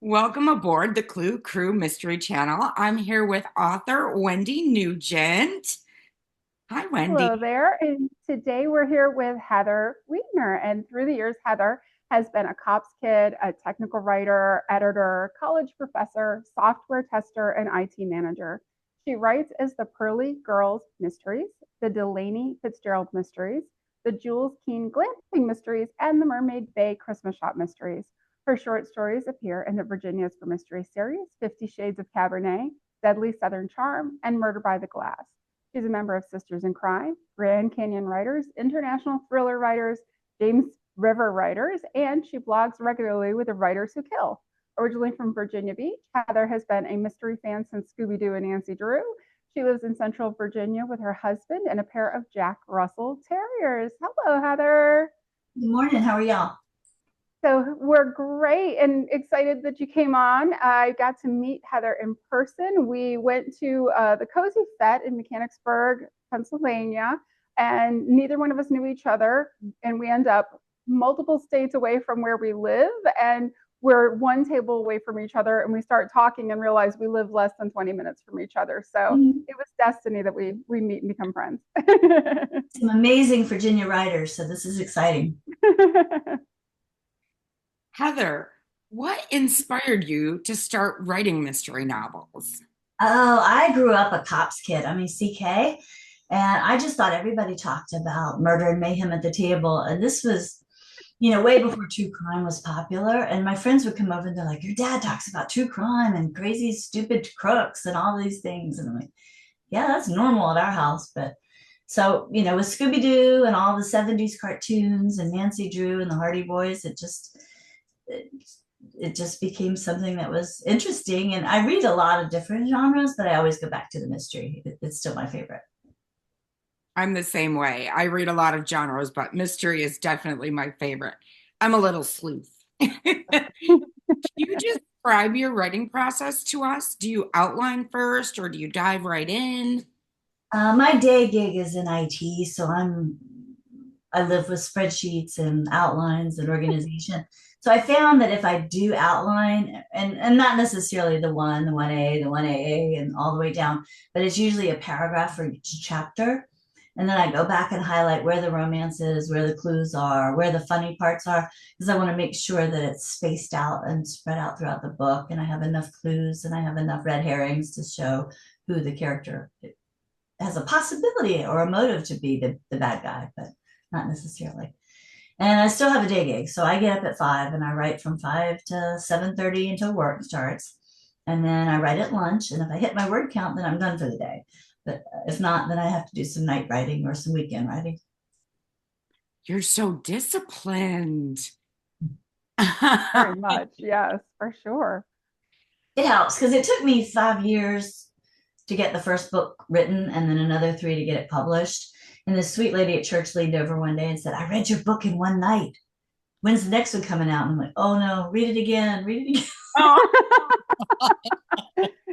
Welcome aboard the Clue Crew Mystery Channel. I'm here with author Wendy Nugent. Hi, Hello Wendy. there. And today we're here with Heather Weidner. And through the years, Heather has been a cops kid, a technical writer, editor, college professor, software tester, and IT manager. She writes as the Pearly Girls Mysteries, the Delanie Fitzgerald Mysteries, the Jules Keene Glamping Mysteries, and the Mermaid Bay Christmas Shop Mysteries. Her short stories appear in the Virginia's for Mystery series, 50 Shades of Cabernet, Deadly Southern Charm, and Murder by the Glass. She's a member of Sisters in Crime, Grand Canyon Writers, International Thriller Writers, James River Writers, and she blogs regularly with the Writers Who Kill. Originally from Virginia Beach, Heather has been a mystery fan since Scooby-Doo and Nancy Drew. She lives in Central Virginia with her husband and a pair of Jack Russell Terriers. Hello, Heather. Good morning. How are y'all? So we're great and excited that you came on. I got to meet Heather in person. We went to the Cozy Fete in Mechanicsburg, Pennsylvania, and neither one of us knew each other. And we end up multiple states away from where we live, and we're one table away from each other. And we start talking and realize we live less than 20 minutes from each other. So it was destiny that we meet and become friends. Some amazing Virginia writers, so this is exciting. Heather, what inspired you to start writing mystery novels? Oh, I grew up a cops kid. I mean, CK. And I just thought everybody talked about murder and mayhem at the table. And this was, way before true crime was popular. And my friends would come over and they're like, your dad talks about true crime and crazy, stupid crooks and all these things. And I'm like, yeah, that's normal at our house. But so, with Scooby-Doo and all the 70s cartoons and Nancy Drew and the Hardy Boys, it, it just became something that was interesting. And I read a lot of different genres, but I always go back to the mystery. It's still my favorite. I'm the same way. I read a lot of genres, but mystery is definitely my favorite. I'm a little sleuth. Can you describe your writing process to us? Do you outline first or do you dive right in? My day gig is in IT, so I live with spreadsheets and outlines and organization. So I found that if I do outline, and not necessarily the 1A, the 1AA, and all the way down, but it's usually a paragraph for each chapter. And then I go back and highlight where the romance is, where the clues are, where the funny parts are, because I want to make sure that it's spaced out and spread out throughout the book. And I have enough clues and I have enough red herrings to show who the character has a possibility or a motive to be the bad guy, but not necessarily. And I still have a day gig. So I get up at 5 and I write from 5 to 7:30 until work starts. And then I write at lunch. And if I hit my word count, then I'm done for the day. But if not, then I have to do some night writing or some weekend writing. You're so disciplined. Very much. Yes, for sure. It helps because it took me 5 years to get the first book written and then another 3 to get it published. And this sweet lady at church leaned over one day and said, I read your book in one night. When's the next one coming out? And I'm like, oh no, read it again, read it again. Oh,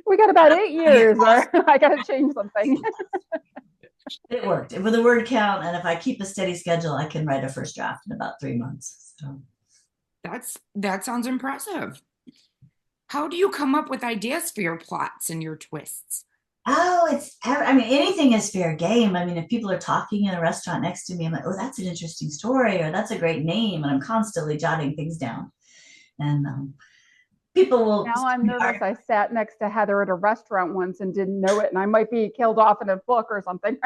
We got about 8 years, or I got to change something. It worked with a word count. And if I keep a steady schedule, I can write a first draft in about 3 months. So that sounds impressive. How do you come up with ideas for your plots and your twists? oh, I mean, anything is fair game. I mean, if people are talking in a restaurant next to me, I'm like, oh, that's an interesting story, or that's a great name. And I'm constantly jotting things down. And people will. Now I'm nervous. I sat next to Heather at a restaurant once and didn't know it, and I might be killed off in a book or something.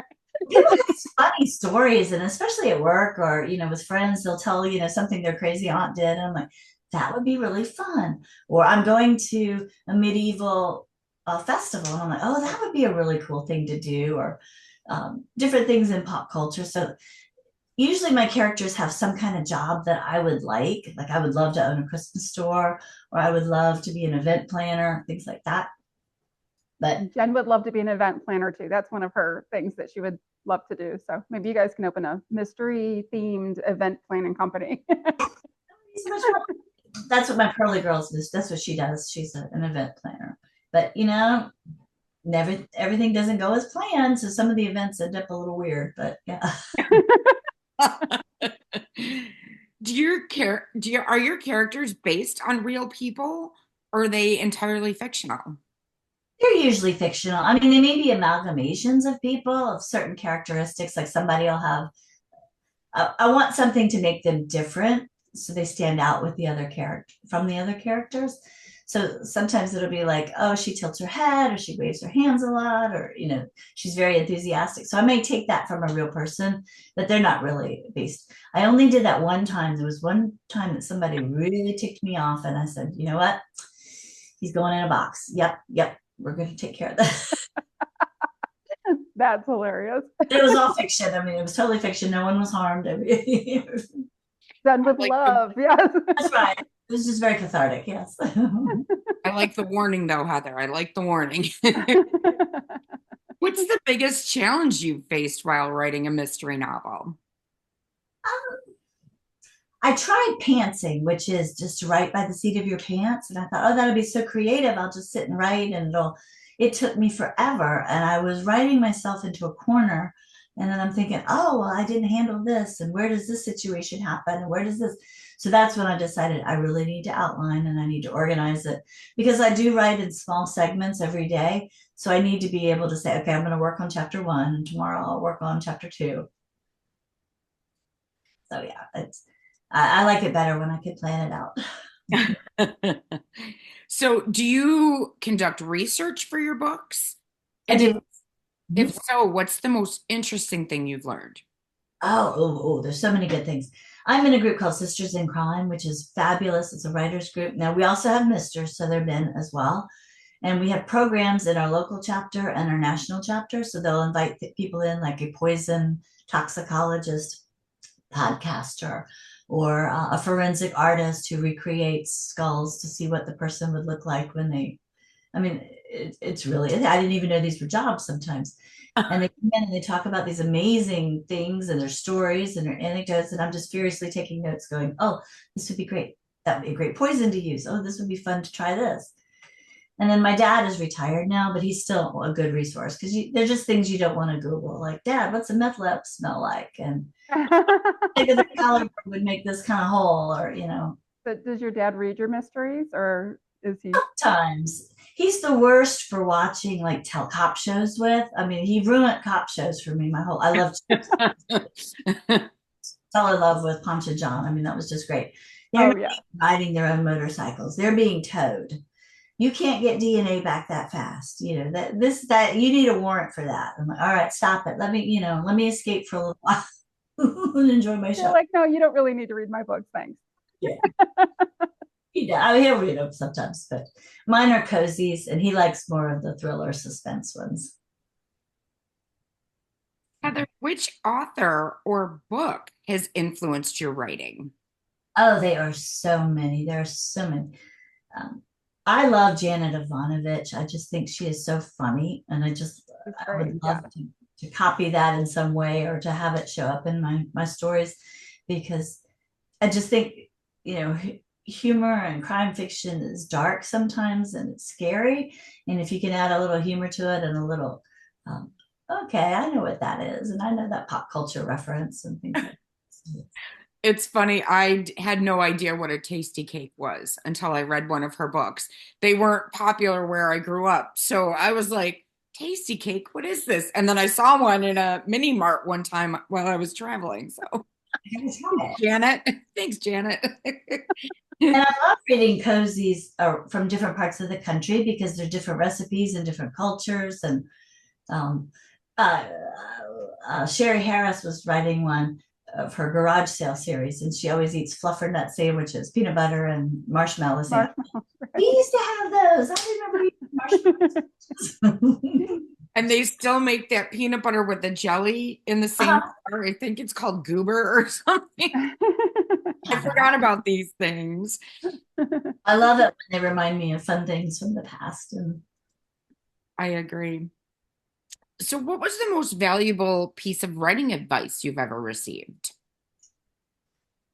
People have funny stories, and especially at work or with friends, they'll tell something their crazy aunt did, and I'm like, that would be really fun. Or I'm going to a medieval festival, and I'm like, oh, that would be a really cool thing to do, or different things in pop culture. So usually my characters have some kind of job that I would like I would love to own a Christmas store, or I would love to be an event planner, things like that. But Jen would love to be an event planner too. That's one of her things that she would love to do. So maybe you guys can open a mystery themed event planning company. that's what my Pearly girls do. That's what she does. She's an event planner. But never everything doesn't go as planned. So some of the events end up a little weird. But yeah. Are your characters based on real people? or are they entirely fictional? They're usually fictional. I mean, they may be amalgamations of people of certain characteristics. Like somebody will have, I want something to make them different so they stand out with the other character from the other characters. So sometimes it'll be like, oh, she tilts her head or she waves her hands a lot, or, she's very enthusiastic. So I may take that from a real person, but they're not really based. I only did that one time. There was one time that somebody really ticked me off, and I said, you know what? He's going in a box. Yep, yep. We're going to take care of that. That's hilarious. It was all fiction. I mean, it was totally fiction. No one was harmed. I mean, Done with love. Yes. that's right. It was just very cathartic. Yes. I like the warning though, Heather. I like the warning. What's the biggest challenge you've faced while writing a mystery novel? I tried pantsing, which is just to write by the seat of your pants. And I thought, oh, that'll be so creative. I'll just sit and write, and it took me forever. And I was writing myself into a corner. And then I'm thinking, oh, well, I didn't handle this. And where does this situation happen? And where does this? So that's when I decided I really need to outline and I need to organize it, because I do write in small segments every day. So I need to be able to say, okay, I'm going to work on chapter 1, and tomorrow I'll work on chapter 2. So yeah, I like it better when I could plan it out. So, do you conduct research for your books? I And do. if so, what's the most interesting thing you've learned? There's so many good things. I'm in a group called Sisters in Crime, which is fabulous. It's a writers group. Now, we also have misters, so they're men as well. And we have programs in our local chapter and our national chapter. So they'll invite people in, like a poison toxicologist, podcaster, or a forensic artist who recreates skulls to see what the person would look like when I mean, it's really, I didn't even know these were jobs sometimes. And they come in and they talk about these amazing things and their stories and their anecdotes. And I'm just furiously taking notes going, oh, this would be great. That would be a great poison to use. Oh, this would be fun to try this. And then my dad is retired now, but he's still a good resource, because they're just things you don't want to Google. Like, Dad, what's a meth lab smell like? And think of the caliber would make this kind of hole, or. But does your dad read your mysteries, or is he? Sometimes. He's the worst for watching like cop shows with. I mean, he ruined cop shows for me. I loved fell in love with Poncha John. I mean, that was just great. They're riding their own motorcycles. They're being towed. You can't get DNA back that fast. That you need a warrant for that. I'm like, all right, stop it. Let me escape for a little while and enjoy my show. You're like, no, you don't really need to read my books. Thanks. Yeah. He'll read them sometimes, but mine are cozies, and he likes more of the thriller suspense ones. Heather, which author or book has influenced your writing? Oh, they are so many. There are so many. I love Janet Ivanovich. I just think she is so funny, and I would love to copy that in some way, or to have it show up in my stories, because I just think, humor and crime fiction is dark sometimes, and it's scary. And if you can add a little humor to it and a little, okay, I know what that is, and I know that pop culture reference and things like that. It's funny. I had no idea what a tasty cake was until I read one of her books. They weren't popular where I grew up. So I was like, tasty cake, what is this? And then I saw one in a mini mart one time while I was traveling. So Janet. Thanks, Janet. And I love reading cozies from different parts of the country, because they're different recipes and different cultures. And Sherry Harris was writing one of her garage sale series, and she always eats fluffernut sandwiches, peanut butter and marshmallows. We used to have those. I remember eating marshmallows. And they still make that peanut butter with the jelly in the same jar. I think it's called Goober or something. I forgot about these things. I love it when they remind me of fun things from the past. And I agree. So what was the most valuable piece of writing advice you've ever received?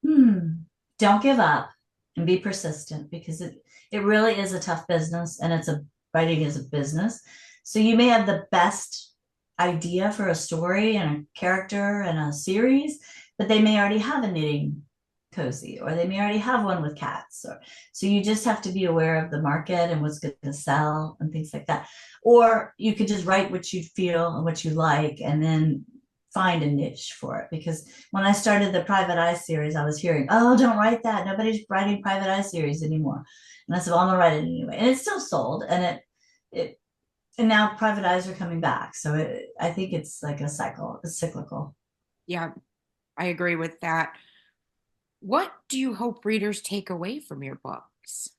Don't give up and be persistent, because it really is a tough business, and writing is a business. So you may have the best idea for a story and a character and a series, but they may already have a knitting cozy, or they may already have one with cats. Or so you just have to be aware of the market and what's going to sell and things like that. Or you could just write what you feel and what you like, and then find a niche for it. Because when I started the Private Eye series, I was hearing, "Oh, don't write that. Nobody's writing Private Eye series anymore." And I said, "Well, I'm gonna write it anyway," and it still sold, and it and now private eyes are coming back. So I think it's like a cycle, it's cyclical. Yeah, I agree with that. What do you hope readers take away from your books?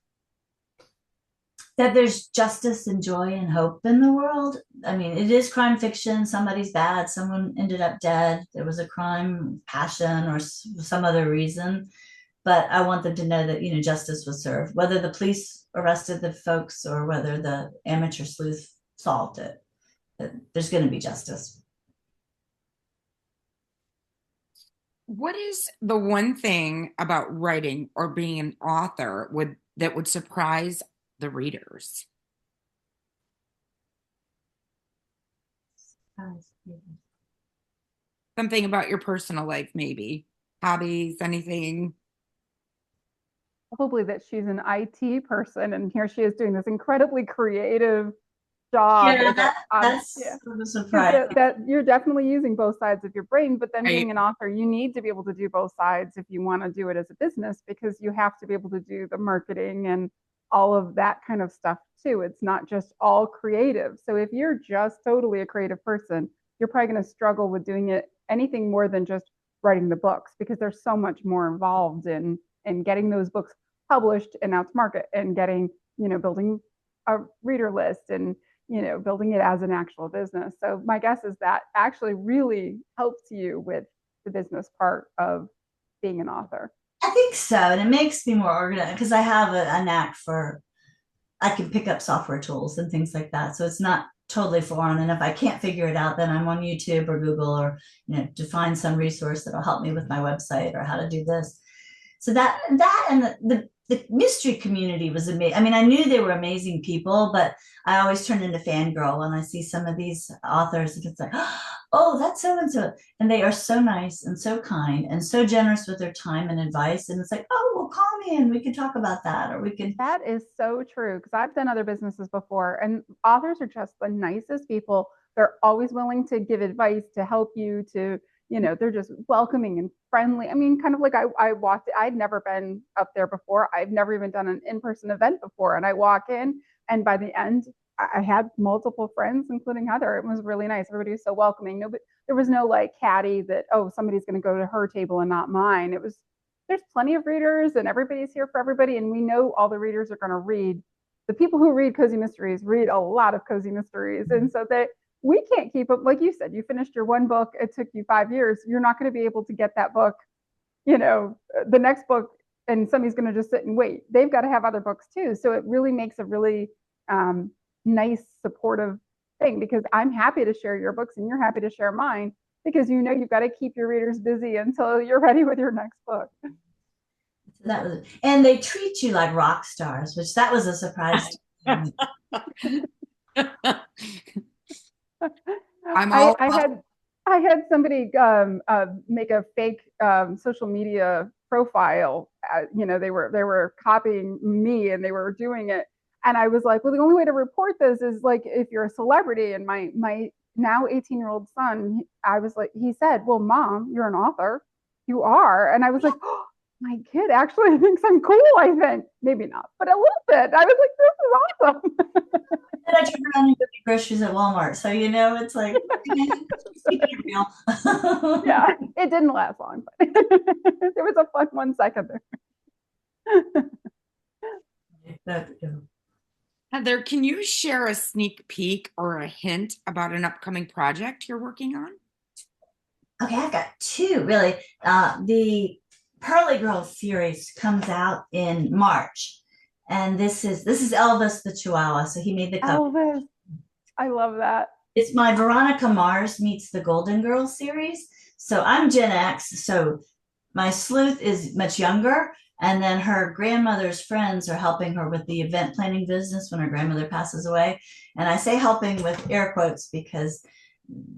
That there's justice and joy and hope in the world. I mean, it is crime fiction. Somebody's bad. Someone ended up dead. There was a crime, passion, or some other reason. But I want them to know that, justice was served, whether the police arrested the folks or whether the amateur sleuth solved it. There's going to be justice. What is the one thing about writing or being an author that would surprise the readers? Something about your personal life, maybe hobbies, anything. Probably that she's an IT person, and here she is doing this incredibly creative job. Yeah, that's yeah. sort of surprising. That you're definitely using both sides of your brain, but then Right. being an author, you need to be able to do both sides if you want to do it as a business, because you have to be able to do the marketing and all of that kind of stuff too. It's not just all creative. So if you're just totally a creative person, you're probably going to struggle with doing it anything more than just writing the books, because there's so much more involved in getting those books published and out to market, and getting, building a reader list, and building it as an actual business. So my guess is that actually really helps you with the business part of being an author. I think so. And it makes me more organized because I have a knack for, I can pick up software tools and things like that. So it's not totally foreign. And if I can't figure it out, then I'm on YouTube or Google, or, to find some resource that'll help me with my website or how to do this. So that and the mystery community was amazing. I mean, I knew they were amazing people, but I always turn into fangirl when I see some of these authors, and it's like, oh, that's so and so. And they are so nice and so kind and so generous with their time and advice. And it's like, oh, well, call me and we can talk about that, or we can. That is so true, because I've done other businesses before, and authors are just the nicest people. They're always willing to give advice, to help you, to, they're just welcoming and friendly. I mean, kind of like I walked, I'd never been up there before. I've never even done an in-person event before. And I walk in, and by the end, I had multiple friends, including Heather. It was really nice. Everybody was so welcoming. Nobody, there was no like catty that, oh, somebody's going to go to her table and not mine. It was, there's plenty of readers, and everybody's here for everybody. And we know all the readers are going to read. The people who read cozy mysteries read a lot of cozy mysteries. And so we can't keep up. Like you said, you finished your one book, it took you 5 years. You're not going to be able to get that book, the next book, and somebody's going to just sit and wait. They've got to have other books too. So it really makes a really nice, supportive thing, because I'm happy to share your books and you're happy to share mine, because you've got to keep your readers busy until you're ready with your next book. That was, and they treat you like rock stars, which that was a surprise to me. I had somebody make a fake social media profile. They were copying me, and they were doing it. And I was like, well, the only way to report this is like if you're a celebrity. And my now 18-year-old son, I was like, he said, well, Mom, you're an author. You are. And I was like, oh, my kid actually thinks I'm cool, I think. Maybe not, but a little bit. I was like, this is awesome. And I turned around and got the groceries at Walmart. So, it's like, keep it real. Yeah, it didn't last long, but there was a fun 1 second there. Heather, can you share a sneak peek or a hint about an upcoming project you're working on? Okay, I've got two, really. The Pearly Girl series comes out in March. And this is Elvis the Chihuahua. So he made the cover. Elvis. I love that. It's my Veronica Mars meets the Golden Girls series. So I'm Gen X. So my sleuth is much younger. And then her grandmother's friends are helping her with the event planning business when her grandmother passes away. And I say helping with air quotes because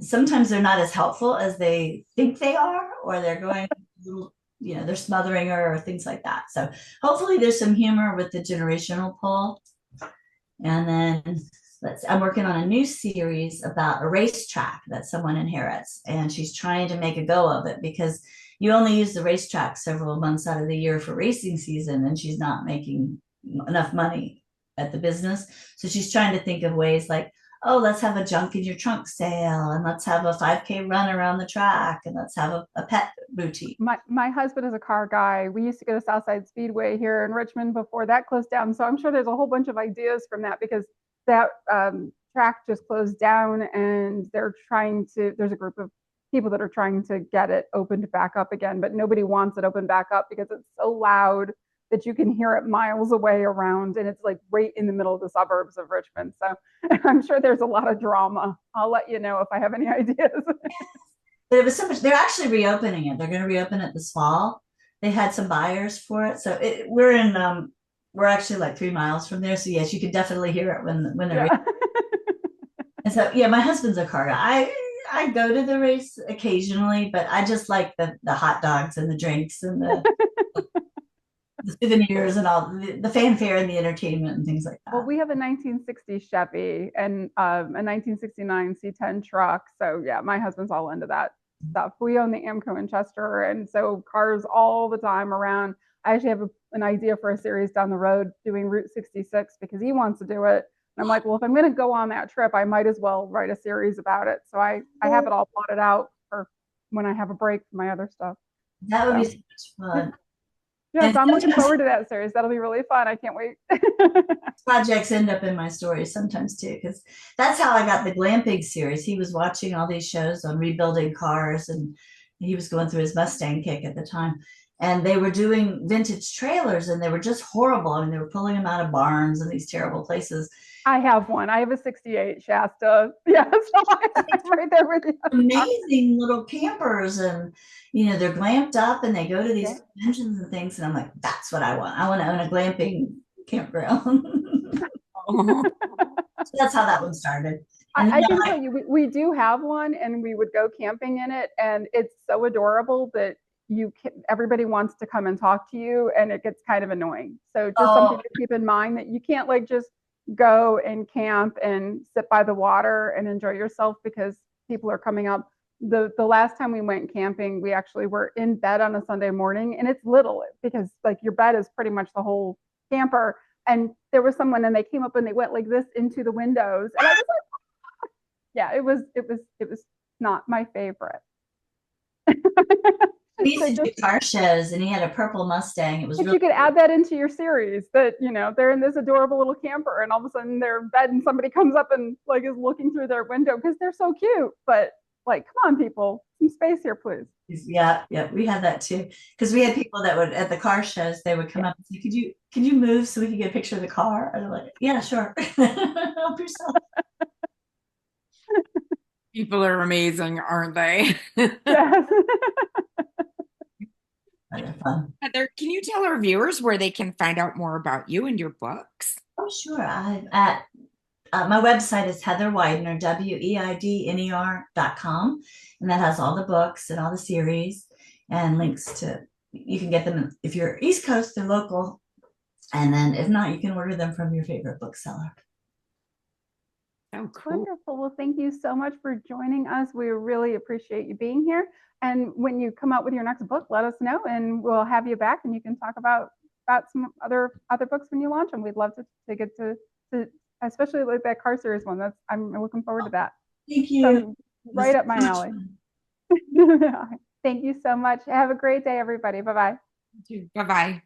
sometimes they're not as helpful as they think they are, or they're going a little they're smothering her or things like that. So hopefully there's some humor with the generational pull. And then I'm working on a new series about a racetrack that someone inherits, and she's trying to make a go of it because you only use the racetrack several months out of the year for racing season, and she's not making enough money at the business. So she's trying to think of ways like, oh, let's have a junk in your trunk sale, and let's have a 5K run around the track, and let's have a pet boutique. My husband is a car guy. We used to go to Southside Speedway here in Richmond before that closed down. So I'm sure there's a whole bunch of ideas from that, because that track just closed down, and there's a group of people that are trying to get it opened back up again, but nobody wants it opened back up because it's so loud that you can hear it miles away around, and it's like right in the middle of the suburbs of Richmond. So I'm sure there's a lot of drama. I'll let you know if I have any ideas. But it was so much. They're actually reopening it. They're going to reopen it this fall. They had some buyers for it, so we're actually like 3 miles from there. So yes, you can definitely hear it when they're. Yeah. And so yeah, my husband's a car guy. I go to the race occasionally, but I just like the hot dogs and the drinks and the souvenirs and all the fanfare and the entertainment and things like that. Oh. Well, we have a 1960 Shoppe and a 1969 C10 truck. So yeah, my husband's all into that stuff. We own the Amco in Chester, and so cars all the time around. I actually have an idea for a series down the road doing Route 66 because he wants to do it. And I'm like, well, if I'm going to go on that trip, I might as well write a series about it. So I have it all plotted out for when I have a break from my other stuff. That would be so much fun. Yes, I'm looking forward to that series. That'll be really fun. I can't wait. Projects end up in my stories sometimes too, because that's how I got the Glamping series. He was watching all these shows on rebuilding cars, and he was going through his Mustang kick at the time. And they were doing vintage trailers, and they were just horrible. I mean, they were pulling them out of barns and these terrible places. I have one. I have a 68 Shasta. Yeah, so I'm right there with you. Amazing little campers, and they're glamped up, and they go to these conventions and things. And I'm like, that's what I want. I want to own a glamping campground. So that's how that one started. I can tell you, we do have one, and we would go camping in it, and it's so adorable that everybody wants to come and talk to you, and it gets kind of annoying. So just something to keep in mind, that you can't like just go and camp and sit by the water and enjoy yourself because people are coming up. The last time we went camping, we actually were in bed on a Sunday morning, and it's little because like your bed is pretty much the whole camper. And there was someone, and they came up and they went like this into the windows, and I was like, yeah, it was not my favorite. We used to do car shows, and he had a purple Mustang. It was really you could add that into your series, that they're in this adorable little camper, and all of a sudden they're in bed, and somebody comes up and like is looking through their window because they're so cute. But like, come on, people, some space here, please. Yeah, we had that too, because we had people that would at the car shows, they would come up and say, "Could you move so we could get a picture of the car?" And I'm like, "Yeah, sure." Help yourself. People are amazing, aren't they? Yes. Fun. Heather, can you tell our viewers where they can find out more about you and your books? Oh, sure. My website is Heather Weidner, WEIDNER.com, and that has all the books and all the series and links to. You can get them if you're East Coast, they're local, and then if not, you can order them from your favorite bookseller. Oh, cool. Wonderful. Well, thank you so much for joining us. We really appreciate you being here. And when you come out with your next book, let us know, and we'll have you back, and you can talk about some other books when you launch them. We'd love to get to especially like that car series one. I'm looking forward to that. Thank you. So, right up my alley. Thank you so much. Have a great day, everybody. Bye-bye. Bye-bye.